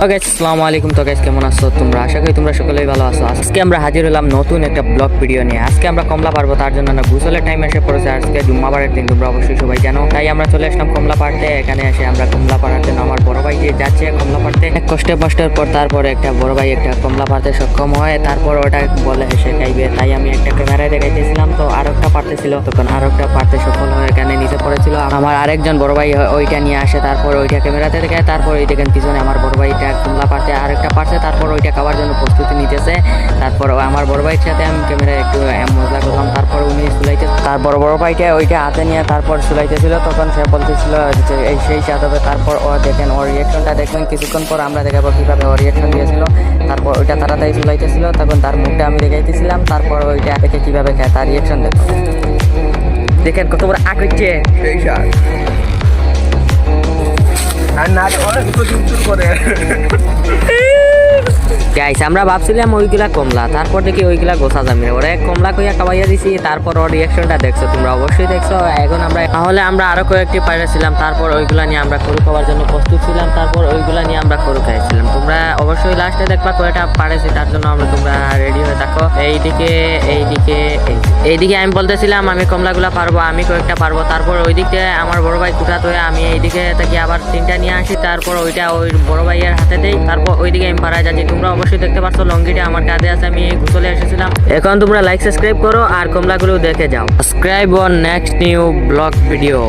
ওকে, আসসালামু আলাইকুম। তো গাইস, কেমন আছো তোমরা? আশা করি তোমরা সকলেই ভালো আছো। আজকে আমরা হাজির হলাম নতুন একটা ব্লগ ভিডিও নিয়ে। আজকে আমরা কমলা পারবো, তার জন্য না গোসলের টাইম এসে পড়েছে। আজকে জুম্মাবারের দিন, তোমরা অবশ্যই সবাই জানো। তাই আমরা চলে আসলাম কমলা পাড়তে। এখানে এসে আমরা কমলা পাড়ার জন্য আমার বড় ভাই যে যাচ্ছে কমলা পাড়তে, কষ্টে মষ্টের পর তারপরে একটা বড় ভাই একটা কমলা পাড়তে সক্ষম হয়। তারপর ওটা বলে হেসে খাইবে, তাই আমি একটা ক্যামেরায় দেখাইতেছিলাম। তো আরো একটা পারতেছিল, তখন আরো একটা পারতে সফল হয়ে এখানে নিচে পড়েছিল। আমার আরেকজন বড় ভাই ওইটা নিয়ে আসে, তারপর ওইটা ক্যামেরাতে দেখায়। তারপর ওই দেখেন পিছনে আমার বড় ভাইটা কমলা পাড়তে আরেকটা পারছে, তারপর ওইটা খাওয়ার জন্য প্রস্তুতি নিতেছে। তারপর আমার বড় ভাইয়ের সাথে আমি ক্যামেরায় একটু মজা করলাম। তারপর উনি সুলাইতে, তারপর বড় ভাইটা ওইটা হাতে নিয়ে তারপর সুলাইতেছিল। তখন সে বলতেছিল যে এই সেই স্বাদ হবে। তারপর ও দেখেন ওর রিয়াকশনটা দেখবেন কিছুক্ষণ পর আমরা দেখাবো কিভাবে ওর রিয়াকশন দিয়েছিল। তারপর ওইটা তাড়াতাড়ি সুলাইতেছিল, তখন তার মুখটা আমি দেখাইতেছিলাম। তারপর ওইটা দেখে কিভাবে খায় তার রিয়াকশন দেখেন কত বড় আঁক হচ্ছে সেই স্বাদ। আর না করে গাইস, আমরা ভাবছিলাম ওইগুলা কমলা, তারপর দেখি ওইগুলা গোসা জামির। ওরা কমলা কইয়া খাওয়াইয়া দিছি। তারপর ওর রিয়াকশনটা দেখছো তোমরা, অবশ্যই দেখছো। এখন তাহলে আমরা আরো কয়েকটি পাইরেছিলাম। তারপর ওইগুলা নিয়ে আমরা খরু খাওয়ার জন্য প্রস্তুত ছিলাম। তারপর ওইগুলা নিয়ে আমরা খরু খাইছিলাম। তোমরা অবশ্যই লাস্টে দেখবা কয়টা পারেছি, তার জন্য তোমরা রেডি হয়ে থাকো। এইদিকে আমি বলতেছিলাম আমি কমলাগুলা পারবো, আমি কয়েকটা পারবো। তারপর ওই দিকে আমার বড় ভাই কুটাত হয়ে আমি এইদিকে থেকে আবার তিনটা নিয়ে আসি। তারপর ওইটা ওই বড় ভাইয়ের হাতে দেই। তারপর ওইদিকে আমি পাড়ায় যাচ্ছি। তোমরা অবশ্যই দেখতে পাচ্ছ লঙ্গিটা আমার কাঁধে আছে, আমি গোসলে এসেছিলাম। এখন তোমরা লাইক সাবস্ক্রাইব করো আর কমলাগুলো দেখে যাও। Subscribe on next new blog video.